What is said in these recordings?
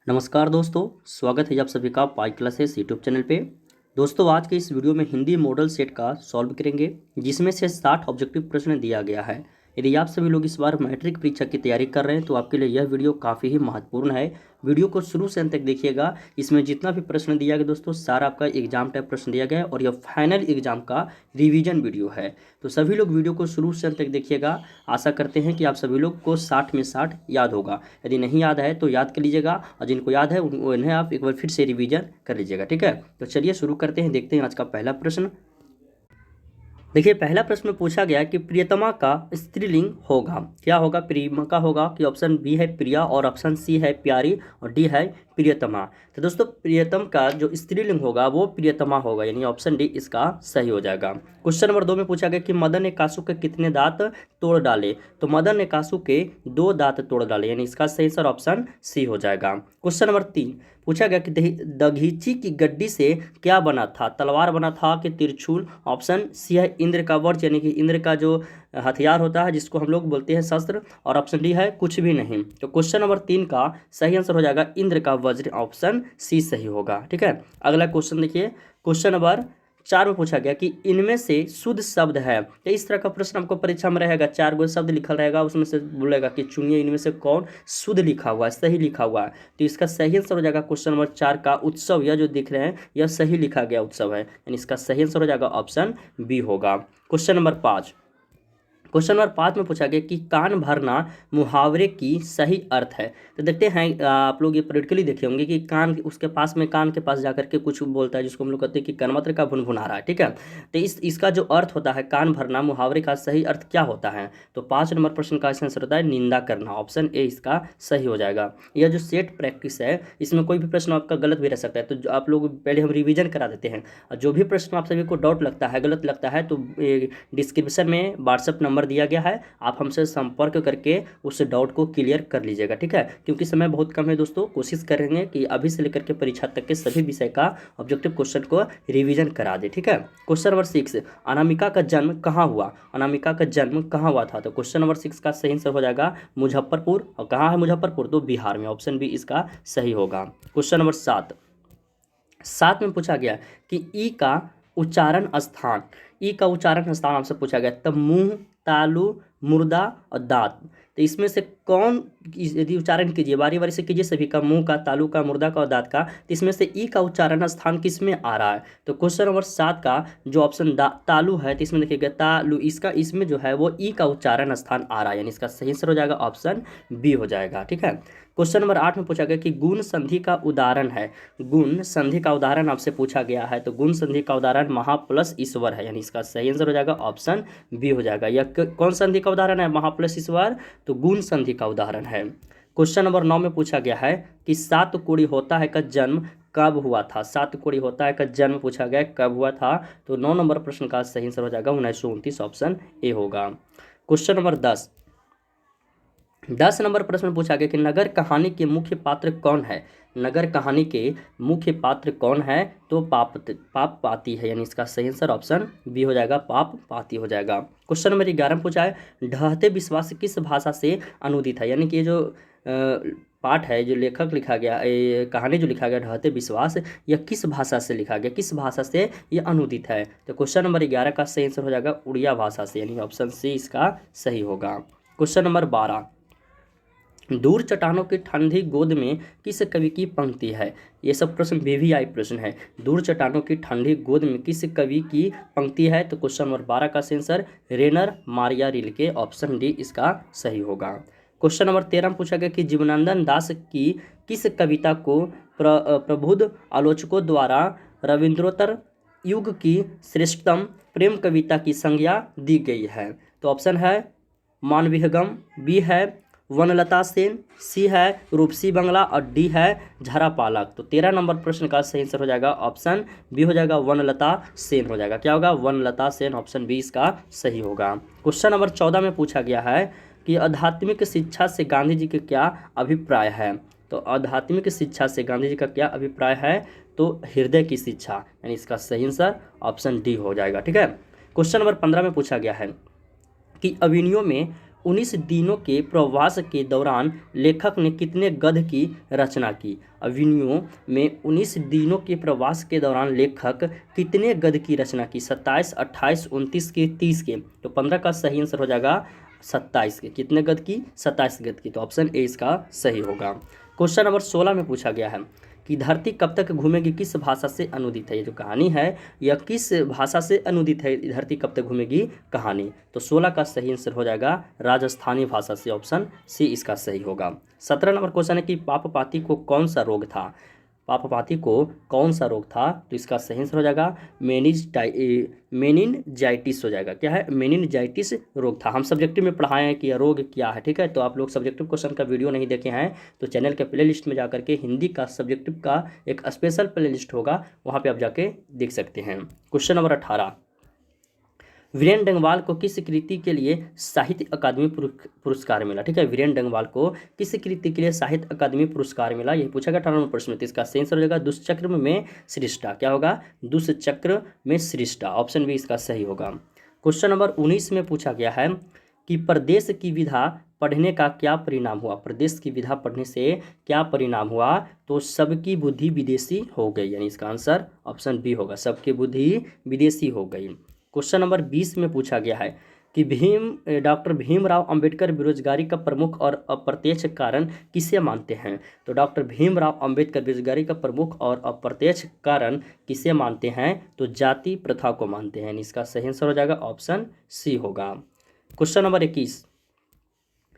नमस्कार दोस्तों, स्वागत है आप सभी का पाई क्लासेस यूट्यूब चैनल पे। दोस्तों, आज के इस वीडियो में हिंदी मॉडल सेट का सॉल्व करेंगे, जिसमें से 60 ऑब्जेक्टिव प्रश्न दिया गया है। यदि आप सभी लोग इस बार मैट्रिक परीक्षा की तैयारी कर रहे हैं तो आपके लिए यह वीडियो काफ़ी ही महत्वपूर्ण है। वीडियो को शुरू से अंत तक देखिएगा। इसमें जितना भी प्रश्न दिया गया दोस्तों, सारा आपका एग्जाम टाइप प्रश्न दिया गया है और यह फाइनल एग्जाम का रिवीजन वीडियो है। तो सभी लोग वीडियो को शुरू से अंत तक देखिएगा। आशा करते हैं कि आप सभी लोग को 60 में 60 याद होगा। यदि नहीं याद है तो याद कर लीजिएगा, और जिनको याद है उन्हें आप एक बार फिर से रिवीजन कर लीजिएगा। ठीक है, तो चलिए शुरू करते हैं। देखते हैं आज का पहला प्रश्न। देखिए, पहला प्रश्न में पूछा गया कि प्रियतमा का स्त्रीलिंग होगा, क्या होगा? प्रियमका होगा, कि ऑप्शन बी है प्रिया, और ऑप्शन सी है प्यारी, और डी है प्रियतमा। तो दोस्तों, प्रियतम का जो स्त्रीलिंग होगा वो प्रियतमा होगा, यानी ऑप्शन डी इसका सही हो जाएगा। क्वेश्चन नंबर 2 में पूछा गया कि मदन ने कासू के कितने दांत तोड़ डाले? तो मदन ने कासू के 2 दांत तोड़ डाले, यानी इसका सही आंसर ऑप्शन सी हो जाएगा। क्वेश्चन नंबर 3 पूछा गया कि दघीची की गड्डी से क्या बना था? तलवार बना था कि त्रिशूल? ऑप्शन सी है इंद्र का वज्र, यानी कि इंद्र का जो हथियार होता है जिसको हम लोग बोलते हैं शस्त्र, और ऑप्शन डी है कुछ भी नहीं। तो क्वेश्चन नंबर 3 का सही आंसर हो जाएगा इंद्र का वज्र, ऑप्शन सी सही होगा। ठीक है, अगला क्वेश्चन देखिए। क्वेश्चन नंबर 4 में पूछा गया कि इनमें से शुद्ध शब्द है। तो इस तरह का प्रश्न आपको परीक्षा में रहेगा, 4 गो शब्द लिखा रहेगा, उसमें से बोलेगा कि चुनिए इनमें से कौन शुद्ध लिखा हुआ है, सही लिखा हुआ है। तो इसका सही आंसर हो जाएगा क्वेश्चन नंबर 4 का उत्सव। यह जो दिख रहे हैं यह सही लिखा गया उत्सव है, यानी इसका सही आंसर हो जाएगा ऑप्शन बी होगा। क्वेश्चन नंबर 5 में पूछा गया कि कान भरना मुहावरे की सही अर्थ है। तो देखते हैं, आप लोग ये प्रैक्टिकली देखे होंगे कि कान उसके पास में, कान के पास जाकर के कुछ बोलता है, जिसको हम लोग कहते हैं कि कनमत्र का भुनभुना रहा है। ठीक है, तो इसका जो अर्थ होता है कान भरना, मुहावरे का सही अर्थ क्या होता है? तो 5 नंबर प्रश्न का आंसर होता है निंदा करना, ऑप्शन ए इसका सही हो जाएगा। यह जो सेट प्रैक्टिस है इसमें कोई भी प्रश्न आपका गलत भी रह सकता है, तो आप लोग पहले हम रिविजन करा देते हैं, और जो भी प्रश्न आप सभी को डाउट लगता है, गलत लगता है, तो डिस्क्रिप्शन में व्हाट्सएप नंबर दिया गया है, आप हमसे संपर्क करके उस डाउट को क्लियर कर लीजिएगा। ठीक है, क्योंकि समय बहुत कम है दोस्तों, कोशिश करेंगे कि अभी से लेकर के परीक्षा तक के सभी विषय का ऑब्जेक्टिव क्वेश्चन को रिवीजन करा दे। ठीक है, क्वेश्चन नंबर 6 अनामिका का जन्म कहाँ हुआ? अनामिका का जन्म कहाँ हुआ था? तो क्वेश्चन नंबर 6 का सही आंसर हो जाएगा मुजफ्फरपुर। और कहाँ है मुजफ्फरपुर? तो बिहार में, ऑप्शन बी इसका सही होगा। क्वेश्चन नंबर 7 में पूछा गया कि ई का उच्चारण स्थान, ई का उच्चारण स्थान आपसे पूछा गया, तब मुंह, तालु, मुर्दा और दांत। तो इसमें से कौन, यदि उच्चारण कीजिए, बारी बारी से कीजिए सभी का, मुंह का, तालु का, मुर्दा का और दांत का, तो इसमें से ई का उच्चारण स्थान किस में आ रहा है? तो क्वेश्चन नंबर 7 का जो ऑप्शन तालु है, तो इसमें देखिएगा तालु, इसका इसमें जो है वो ई का उच्चारण स्थान आ रहा है, यानी इसका सही आंसर हो जाएगा ऑप्शन बी हो जाएगा। ठीक है, क्वेश्चन नंबर 8 में पूछा गया कि गुण संधि का उदाहरण है। गुण संधि का उदाहरण आपसे पूछा गया है, तो गुण संधि का उदाहरण महा प्लस ईश्वर है, यानी इसका सही आंसर हो जाएगा ऑप्शन बी हो जाएगा। यह कौन संधि का उदाहरण है? महा प्लस ईश्वर, तो गुण संधि का उदाहरण है। क्वेश्चन नंबर 9 में पूछा गया है कि सात कोड़ी होता है का जन्म कब हुआ था? सात कोड़ी होता है का जन्म पूछा गया कब हुआ था? तो 9 नंबर प्रश्न का सही आंसर हो जाएगा 1929, ऑप्शन ए होगा। क्वेश्चन नंबर 10 नंबर प्रश्न में पूछा गया कि नगर कहानी के मुख्य पात्र कौन है? नगर कहानी के मुख्य पात्र कौन है? तो पाप पाती है, यानी इसका सही आंसर ऑप्शन बी हो जाएगा, पाप पाती हो जाएगा। क्वेश्चन नंबर 11 में पूछा है ढहते विश्वास किस भाषा से अनुदित है? यानी कि ये जो पाठ है, जो लेखक लिखा गया, कहानी जो लिखा गया ढहते विश्वास, यह किस भाषा से लिखा गया, किस भाषा से यह अनुदित है? तो क्वेश्चन नंबर 11 का सही आंसर हो जाएगा उड़िया भाषा से, यानी ऑप्शन सी इसका सही होगा। क्वेश्चन नंबर 12 दूर चट्टानों की ठंडी गोद में किस कवि की पंक्ति है? ये सब प्रश्न वीवीआई प्रश्न है। दूर चट्टानों की ठंडी गोद में किस कवि की पंक्ति है? तो क्वेश्चन नंबर 12 का answer Rainer Maria Rilke, option D इसका सही होगा। क्वेश्चन नंबर 13 में पूछा गया कि जीवनानंद दास की किस कविता को प्रबुद्ध आलोचकों द्वारा रविंद्रोत्तर युग की श्रेष्ठतम प्रेम कविता की संज्ञा दी गई है? तो ऑप्शन है मानविहगम, बी है वनलता सेन, सी है रूपसी बंगला, और डी है झरा पालक। तो 13 नंबर प्रश्न का सही आंसर हो जाएगा ऑप्शन बी हो जाएगा, वनलता सेन हो जाएगा। क्या होगा? वनलता सेन, ऑप्शन बी इसका सही होगा। क्वेश्चन नंबर 14 में पूछा गया है कि आध्यात्मिक शिक्षा से गांधी जी के क्या अभिप्राय है? तो आध्यात्मिक शिक्षा से गांधी जी का क्या अभिप्राय है? तो हृदय की शिक्षा, यानी इसका सही आंसर ऑप्शन डी हो जाएगा। ठीक है, क्वेश्चन नंबर 15 में पूछा गया है कि अविनियों में 19 दिनों के प्रवास के दौरान लेखक ने कितने गद्य की रचना की। अभिनयों में 19 दिनों के प्रवास के दौरान लेखक कितने गद्य की रचना की। 27, 28, 29 के, 30 के। तो 15 का सही आंसर हो जाएगा 27 के। कितने गद्य की? 27 गद्य की। तो ऑप्शन ए इसका सही होगा। क्वेश्चन नंबर 16 में पूछा गया है कि धरती कब तक घूमेगी किस भाषा से अनुदित है। ये जो कहानी है यह किस भाषा से अनुदित है, धरती कब तक घूमेगी कहानी। तो 16 का सही आंसर हो जाएगा राजस्थानी भाषा से। ऑप्शन सी इसका सही होगा। 17 नंबर क्वेश्चन है कि पापपाती को कौन सा रोग था। पापपाती को कौन सा रोग था। तो इसका सही आंसर हो जाएगा मेनिनजाइटिस हो जाएगा। क्या है? मेनिनजाइटिस रोग था। हम सब्जेक्टिव में पढ़ाए हैं कि यह रोग क्या है। ठीक है, तो आप लोग सब्जेक्टिव क्वेश्चन का वीडियो नहीं देखे हैं तो चैनल के प्ले लिस्ट में जाकर के हिंदी का सब्जेक्टिव का एक स्पेशल प्ले लिस्ट होगा, वहाँ पे आप जाके देख सकते हैं। क्वेश्चन नंबर 18, वीरेन डंगवाल को किस कृति के लिए साहित्य अकादमी पुरस्कार मिला। ठीक है, वीरेन डंगवाल को किस कृति के लिए साहित्य अकादमी पुरस्कार मिला, यही पूछा गया 18 प्रश्न में। तो इसका सही आंसर हो जाएगा दुष्चक्र में सृष्टा। क्या होगा? दुष्चक्र में सृष्टा। ऑप्शन बी इसका सही होगा। क्वेश्चन नंबर 19 में पूछा गया है कि प्रदेश की विधा पढ़ने का क्या परिणाम हुआ। प्रदेश की विधा पढ़ने से क्या परिणाम हुआ। तो सबकी बुद्धि विदेशी हो गई, यानी इसका आंसर ऑप्शन बी होगा, सबकी बुद्धि विदेशी हो गई। क्वेश्चन नंबर 20 में पूछा गया है कि डॉक्टर भीमराव अंबेडकर बेरोजगारी का प्रमुख और अप्रत्यक्ष कारण किसे मानते हैं। तो डॉक्टर भीमराव अंबेडकर बेरोजगारी का प्रमुख और अप्रत्यक्ष कारण किसे मानते हैं। तो जाति प्रथा को मानते हैं। इसका सही आंसर हो जाएगा ऑप्शन सी होगा। क्वेश्चन नंबर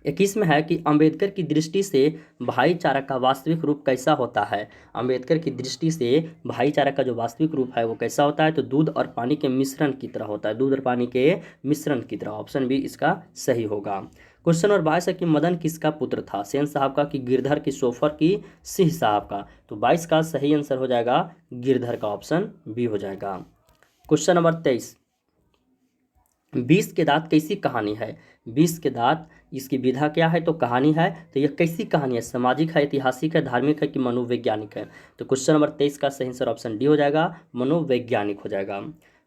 21 में है कि अंबेडकर की दृष्टि से भाईचारा का वास्तविक रूप कैसा होता है। अंबेडकर की दृष्टि से भाईचारा का जो वास्तविक रूप है वो कैसा होता है। तो दूध और पानी के मिश्रण की तरह होता है, दूध और पानी के मिश्रण की तरह। ऑप्शन बी इसका सही होगा। क्वेश्चन नंबर 22 है कि मदन किसका पुत्र था। सेन साहब का, कि गिरधर, की सोफर, की सिंह साहब का। तो 22 का सही आंसर हो जाएगा गिरधर का। ऑप्शन बी हो जाएगा। क्वेश्चन नंबर 23, 20 के दांत कैसी कहानी है। 20 के दांत, इसकी विधा क्या है। तो कहानी है। तो यह कैसी कहानी है, सामाजिक है, ऐतिहासिक है, धार्मिक है, कि मनोवैज्ञानिक है। तो क्वेश्चन नंबर 23 का सही आंसर ऑप्शन डी हो जाएगा, मनोवैज्ञानिक हो जाएगा।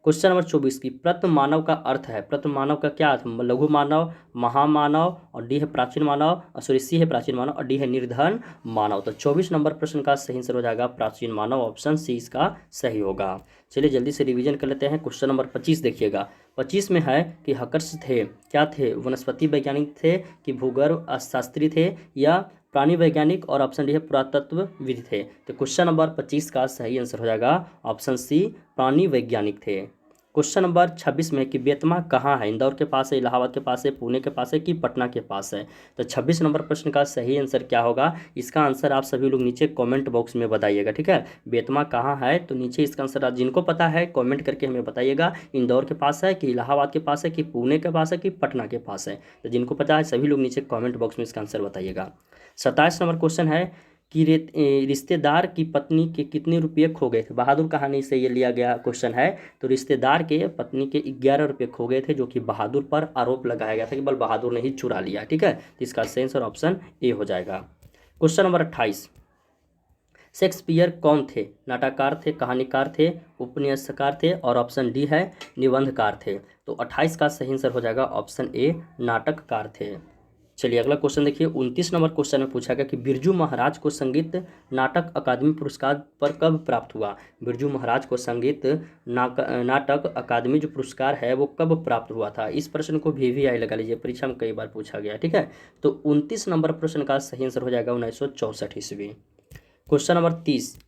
क्वेश्चन नंबर 24 की प्रथम मानव का अर्थ है। प्रथम मानव का क्या अर्थ, लघु मानव, महामानव, और डी है प्राचीन मानव, सॉरी सी है प्राचीन मानव, और डी है निर्धन मानव। तो 24 नंबर प्रश्न का सही आंसर हो जाएगा प्राचीन मानव। ऑप्शन सी इसका सही होगा। चलिए जल्दी से रिवीजन कर लेते हैं। क्वेश्चन नंबर 25 देखिएगा। 25 में है कि हकर्स थे, क्या थे, वनस्पति वैज्ञानिक थे, कि भूगर्भ शास्त्री थे, या प्राणी वैज्ञानिक, और ऑप्शन डी है पुरातत्वविद थे। तो क्वेश्चन नंबर 25 का सही आंसर हो जाएगा ऑप्शन सी, प्राणी वैज्ञानिक थे। क्वेश्चन नंबर 26 में कि बेतमा कहाँ है। इंदौर के पास है, इलाहाबाद के पास है, पुणे के पास है, कि पटना के पास है। तो 26 नंबर प्रश्न का सही आंसर क्या होगा, इसका आंसर आप सभी लोग नीचे कमेंट बॉक्स में बताइएगा। ठीक है, बेतमा कहाँ है, तो नीचे इसका आंसर आप जिनको पता है कमेंट करके हमें बताइएगा। इंदौर के पास है, कि इलाहाबाद के पास है, कि पुणे के पास है, कि पटना के पास है। तो जिनको पता है सभी लोग नीचे कॉमेंट बॉक्स में इसका आंसर बताइएगा। 27 नंबर क्वेश्चन है कि रिश्तेदार की पत्नी के कितने रुपये खो गए थे। बहादुर कहानी से ये लिया गया क्वेश्चन है। तो रिश्तेदार के पत्नी के 11 रुपये खो गए थे, जो कि बहादुर पर आरोप लगाया गया था कि बल बहादुर ने ही चुरा लिया। ठीक है, तो इसका सही आंसर ऑप्शन ए हो जाएगा। क्वेश्चन नंबर 28, शेक्सपियर कौन थे। नाटककार थे, कहानीकार थे, उपन्यासकार थे, और ऑप्शन डी है निबंधकार थे। तो 28 का सही आंसर हो जाएगा ऑप्शन ए, नाटककार थे। चलिए अगला क्वेश्चन देखिए। 29 नंबर क्वेश्चन में पूछा गया कि बिरजू महाराज को संगीत नाटक अकादमी पुरस्कार पर कब प्राप्त हुआ। बिरजू महाराज को संगीत नाटक अकादमी जो पुरस्कार है वो कब प्राप्त हुआ था। इस प्रश्न को VVI लगा लीजिए, परीक्षा में कई बार पूछा गया। ठीक है, तो 29 नंबर प्रश्न का सही आंसर हो जाएगा 1964 ईस्वी। क्वेश्चन नंबर 30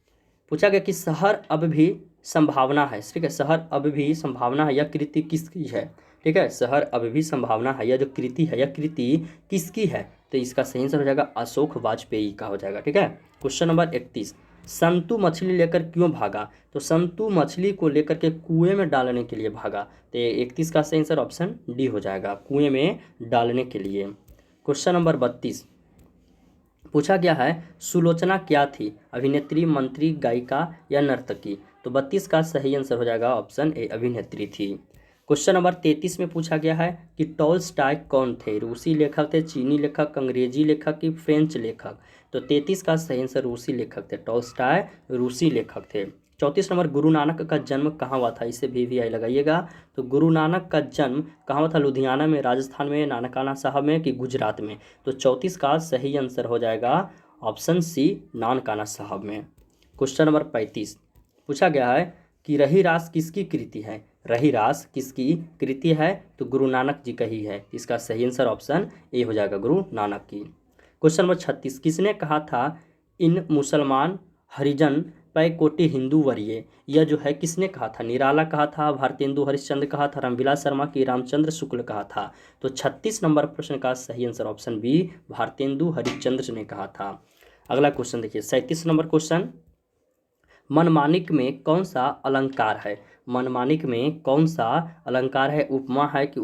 पूछा गया कि शहर अब भी संभावना है। ठीक है, शहर अब भी संभावना है, यह कृति किसकी है। ठीक है, शहर अब भी संभावना है, यह जो कृति है, यह कृति किसकी है। तो इसका सही आंसर हो जाएगा अशोक वाजपेयी का हो जाएगा। ठीक है, क्वेश्चन नंबर 31, संतु मछली लेकर क्यों भागा। तो संतु मछली को लेकर के कुएं में डालने के लिए भागा। तो 31 का सही आंसर ऑप्शन डी हो जाएगा, कुएं में डालने के लिए। क्वेश्चन नंबर 32 पूछा गया है सुलोचना क्या थी, अभिनेत्री, मंत्री, गायिका, या नर्तकी। तो 32 का सही आंसर हो जाएगा ऑप्शन ए, अभिनेत्री थी। क्वेश्चन नंबर 33 में पूछा गया है कि टॉल्स्टॉय कौन थे। रूसी लेखक थे, चीनी लेखक, अंग्रेजी लेखक, की फ्रेंच लेखक। तो 33 का सही आंसर रूसी लेखक थे, टॉल्स्टॉय रूसी लेखक थे। 34 नंबर, गुरु नानक का जन्म कहाँ हुआ था, इसे VVI लगाइएगा। तो गुरु नानक का जन्म कहाँ हुआ था, लुधियाना में, राजस्थान में, नानकाना साहब में कि गुजरात में। तो 34 का सही आंसर हो जाएगा ऑप्शन सी, नानकाना साहब में। क्वेश्चन नंबर 35 पूछा गया है कि रहीरास किसकी कृति है। रहीरास किसकी कृति है, तो गुरु नानक जी का ही है। इसका सही आंसर ऑप्शन ए हो जाएगा, गुरु नानक की। क्वेश्चन नंबर 36, किसने कहा था इन मुसलमान हरिजन पै कोटि हिंदू वरिये। यह जो है किसने कहा था, निराला कहा था, भारतेंदु हरिश्चंद्र कहा था, रामविलास शर्मा की रामचंद्र शुक्ल कहा था। तो 36 नंबर प्रश्न का सही answer option B, Bharatendu Harishchandra ने कहा था। अगला क्वेश्चन देखिए 37 नंबर क्वेश्चन, मनमानिक में कौन सा अलंकार है। मनमानिक में कौन सा अलंकार है, उपमा है कि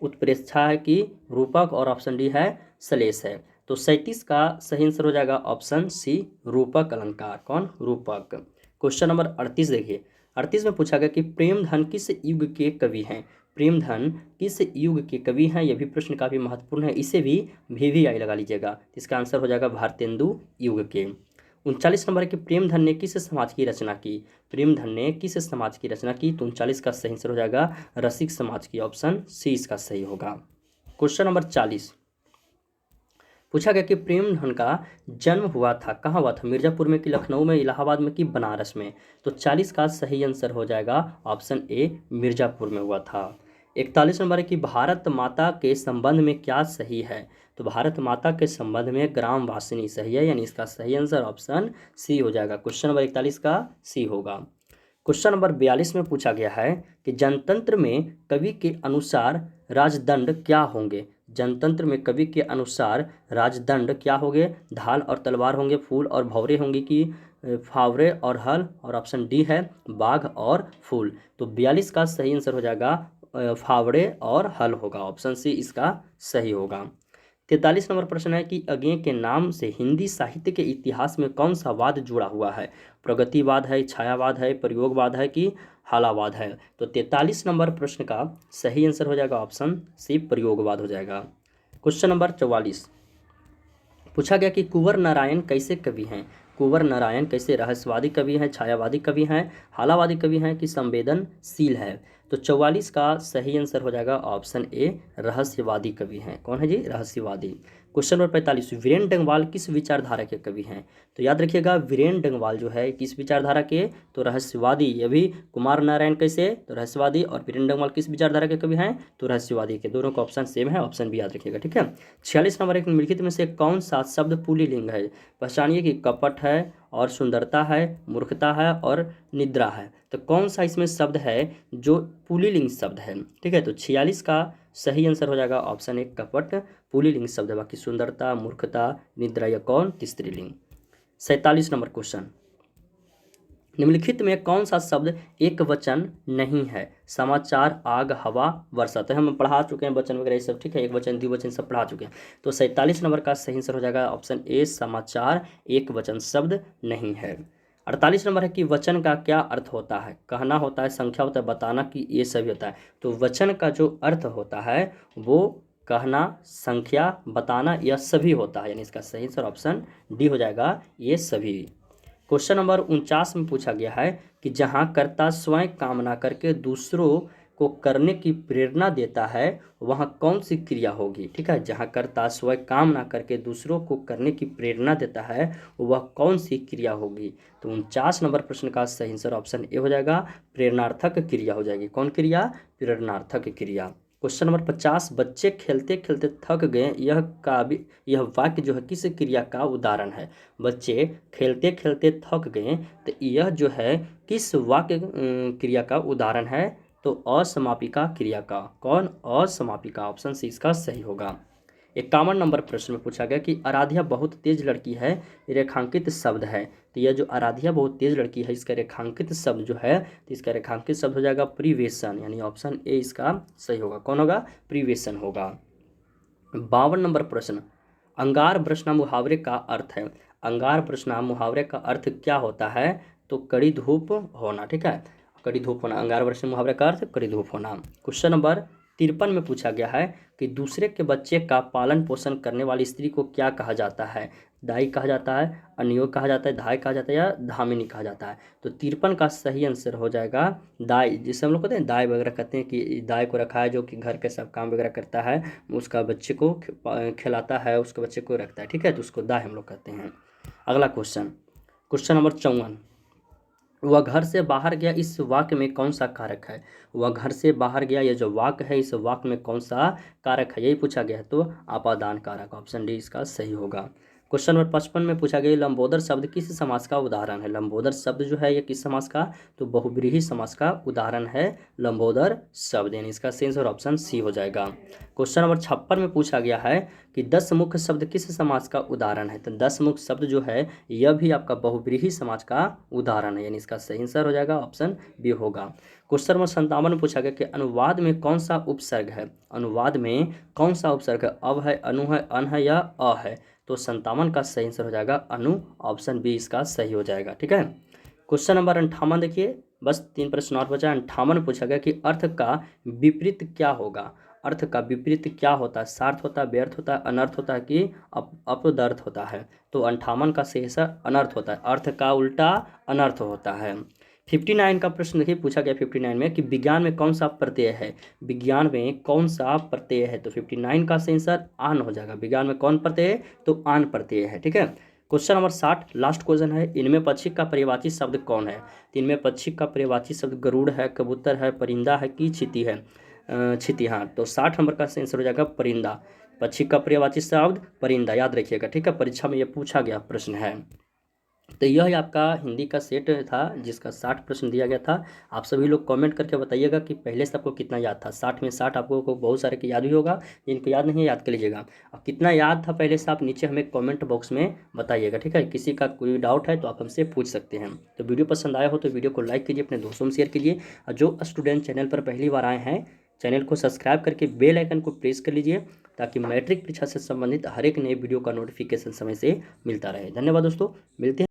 उत्प्रेक्षा है कि रूपक, और ऑप्शन डी है श्लेष है। तो 37 का सही आंसर हो जाएगा ऑप्शन सी, रूपक अलंकार। कौन, रूपक। क्वेश्चन नंबर 38 देखिए, 38 में पूछा गया कि प्रेमधन किस युग के कवि हैं। प्रेमधन किस युग के कवि हैं, यह भी प्रश्न काफी महत्वपूर्ण है, इसे भी VVI लगा लीजिएगा। इसका आंसर हो जाएगा भारतेंदु युग के। 39 नंबर है कि प्रेमधन ने किस समाज की रचना की। प्रेमधन ने किस समाज की रचना की, तो 39 का सही आंसर हो जाएगा रसिक समाज की, ऑप्शन सी इसका सही होगा। क्वेश्चन नंबर 40 पूछा गया कि प्रेमधन का जन्म हुआ था, कहाँ हुआ था, मिर्जापुर में कि लखनऊ में, इलाहाबाद में कि बनारस में। तो 40 का सही आंसर हो जाएगा ऑप्शन ए, मिर्जापुर में हुआ था। 41 नंबर है कि भारत माता के संबंध में क्या सही है। तो भारत माता के संबंध में ग्राम वासिनी सही है, यानी इसका सही आंसर ऑप्शन सी हो जाएगा। क्वेश्चन नंबर 41 का सी होगा। क्वेश्चन नंबर 42 में पूछा गया है कि जनतंत्र में कवि के अनुसार राजदंड क्या होंगे। जनतंत्र में कवि के अनुसार राजदंड क्या होंगे, ढाल और तलवार होंगे, फूल और भौरे होंगे कि फावरे और हल, और ऑप्शन डी है बाघ और फूल। तो 42 का सही आंसर हो जाएगा फावड़े और हल होगा, ऑप्शन सी इसका सही होगा। 43 नंबर प्रश्न है कि अज्ञे के नाम से हिंदी साहित्य के इतिहास में कौन सा वाद जुड़ा हुआ है। प्रगतिवाद है, छायावाद है, प्रयोगवाद है कि हालावाद है। तो 43 नंबर प्रश्न का सही आंसर हो जाएगा ऑप्शन सी, प्रयोगवाद हो जाएगा। क्वेश्चन नंबर 44 पूछा गया कि कुंवर नारायण कैसे कवि हैं। कुंवर नारायण कैसे रहस्यवादी कवि हैं, छायावादी कवि हैं, हालावादी कवि हैं कि संवेदनशील है। तो 44 का सही आंसर हो जाएगा ऑप्शन ए, रहस्यवादी कवि हैं। कौन है जी, रहस्यवादी। क्वेश्चन नंबर 45, वीरेन डंगवाल किस विचारधारा के कवि हैं। तो याद रखिएगा वीरेन डंगवाल जो है किस विचारधारा के, तो रहस्यवादी। ये भी कुमार नारायण कैसे, तो रहस्यवादी, और वीरेन डंगवाल किस विचारधारा के कवि हैं, तो रहस्यवादी के। दोनों का ऑप्शन सेम है, ऑप्शन बी याद रखिएगा, ठीक है। 46 नंबर, एक निम्नलिखित में से कौन सा शब्द पुल्लिंग है। पहचानिए कि कपट है, और सुंदरता है, मूर्खता है, और निद्रा है। तो कौन सा इसमें शब्द है जो पुल्लिंग शब्द है, ठीक है। तो 46 का सही आंसर हो जाएगा ऑप्शन ए, कपट पुल्लिंग शब्द है। बाकी सुंदरता, मूर्खता, निद्रा या कौन, स्त्रीलिंग। 47 नंबर क्वेश्चन, निम्नलिखित में कौन सा शब्द एक वचन नहीं है। समाचार, आग, हवा, वर्षा। तो हम पढ़ा चुके हैं वचन वगैरह सब, ठीक है, एक वचन द्विवचन सब पढ़ा चुके हैं। तो 47 नंबर का सही आंसर हो जाएगा ऑप्शन ए, समाचार एक वचन शब्द नहीं है। 48 नंबर है कि वचन का क्या अर्थ होता है। कहना होता है, संख्या होता है, बताना, कि ये सभी होता है। तो वचन का जो अर्थ होता है वो कहना, संख्या, बताना, यह सभी होता है, यानी इसका सही आंसर ऑप्शन डी हो जाएगा, ये सभी। क्वेश्चन नंबर 49 में पूछा गया है कि जहाँ कर्ता स्वयं काम ना करके दूसरों को करने की प्रेरणा देता है वहाँ कौन सी क्रिया होगी, ठीक है। जहाँ कर्ता स्वयं काम ना करके दूसरों को करने की प्रेरणा देता है वह कौन सी क्रिया होगी। तो 49 नंबर प्रश्न का सही आंसर ऑप्शन ए हो जाएगा, प्रेरणार्थक क्रिया हो जाएगी। कौन क्रिया, प्रेरणार्थक क्रिया। क्वेश्चन नंबर 50, बच्चे खेलते खेलते थक गए, यह वाक्य जो है किस क्रिया का उदाहरण है। बच्चे खेलते खेलते थक गए, तो यह जो है किस वाक्य क्रिया का उदाहरण है, तो असमापिका क्रिया का। कौन, असमापिका, ऑप्शन सी इसका सही होगा। 51 नंबर प्रश्न में पूछा गया कि आराध्या बहुत तेज लड़की है, रेखांकित शब्द है। तो यह जो आराध्या बहुत तेज लड़की है, इसका रेखांकित शब्द जो है, तो इसका रेखांकित शब्द हो जाएगा प्रिवेशन, यानी ऑप्शन ए इसका सही होगा। कौन होगा, प्रिवेशन होगा। 52 नंबर प्रश्न, अंगार प्रश्न मुहावरे का अर्थ है। अंगार प्रश्न मुहावरे का अर्थ क्या होता है, तो कड़ी धूप होना, ठीक है, कड़ी धूप होना। अंगार प्रश्न मुहावरे का अर्थ कड़ी धूप होना। क्वेश्चन नंबर 53 में पूछा गया है कि दूसरे के बच्चे का पालन पोषण करने वाली स्त्री को क्या कहा जाता है। दाई कहा जाता है, अनियोग कहा जाता है, धाय कहा जाता है या धामिनी कहा जाता है। तो 53 का सही आंसर हो जाएगा दाई, जिसे हम लोग कहते हैं दाई वगैरह कहते हैं कि दाई को रखा है जो कि घर के सब काम वगैरह करता है, उसका बच्चे को खिलाता है, उसके बच्चे को रखता है, ठीक है, तो उसको दाई हम लोग कहते हैं। अगला क्वेश्चन नंबर 54, वह घर से बाहर गया इस वाक्य में कौन सा कारक है। वह घर से बाहर गया, ये जो वाक्य है इस वाक्य में कौन सा कारक है, यही पूछा गया है, तो आपादान कारक, ऑप्शन डी इसका सही होगा। क्वेश्चन नंबर 55 में पूछा गया लंबोदर शब्द किस समास का उदाहरण है। लंबोदर शब्द जो है ये किस समास का, तो बहुब्रीहि समास का उदाहरण है लंबोदर शब्द, यानी इसका सही आंसर ऑप्शन सी हो जाएगा। क्वेश्चन नंबर 56 में पूछा गया है कि 10 मुख्य शब्द किस समास का उदाहरण है। तो 10 मुख्य शब्द जो है यह भी आपका बहुब्रीहि समास का उदाहरण है, यानी इसका सही आंसर हो जाएगा ऑप्शन बी होगा। क्वेश्चन नंबर 57 में पूछा गया कि अनुवाद में कौन सा उपसर्ग है। अनुवाद में कौन सा उपसर्ग है, अब है, अनु है, अन है या अ है। तो 57 का सही आंसर हो जाएगा अनु, ऑप्शन बी इसका सही हो जाएगा, ठीक है। क्वेश्चन नंबर 58 देखिए, बस 3 प्रश्न और बचा। 58 में पूछा गया कि अर्थ का विपरीत क्या होगा। अर्थ का विपरीत क्या होता है, सार्थ होता है, व्यर्थ होता है, अनर्थ होता है कि अपदर्थ होता है। तो 58 का सही आंसर अनर्थ होता है, अर्थ का उल्टा अनर्थ होता है। 59 का प्रश्न देखिए, पूछा गया 59 में कि विज्ञान में कौन सा प्रत्यय है। विज्ञान में कौन सा प्रत्यय है, तो 59 का सही आंसर आन हो जाएगा। विज्ञान में कौन प्रत्यय है, तो आन प्रत्यय है, ठीक है। क्वेश्चन नंबर 60 लास्ट क्वेश्चन है, इनमें पक्षी का पर्यायवाची शब्द कौन है। तो इनमें पक्षी का पर्यायवाची शब्द गरुड़ है, कबूतर है, परिंदा है कि क्षिति है, क्षिति, हाँ। तो 60 नंबर का आंसर हो जाएगा परिंदा। पक्षी का पर्यायवाची शब्द परिंदा, याद रखिएगा, ठीक है, परीक्षा में यह पूछा गया प्रश्न है। तो यह आपका हिंदी का सेट था जिसका 60 प्रश्न दिया गया था। आप सभी लोग कमेंट करके बताइएगा कि पहले से आपको कितना याद था। 60 में 60 आपको को बहुत सारे के याद भी होगा, जिनको याद नहीं है याद कर लीजिएगा। और कितना याद था पहले से आप नीचे हमें कमेंट बॉक्स में बताइएगा, ठीक है। किसी का कोई डाउट है तो आप हमसे पूछ सकते हैं। तो वीडियो पसंद आया हो तो वीडियो को लाइक कीजिए, अपने दोस्तों में शेयर कीजिए, और जो स्टूडेंट चैनल पर पहली बार आए हैं चैनल को सब्सक्राइब करके बेल आइकन को प्रेस कर लीजिए, ताकि मैट्रिक परीक्षा से संबंधित हर एक नए वीडियो का नोटिफिकेशन समय से मिलता रहे। धन्यवाद दोस्तों, मिलते हैं।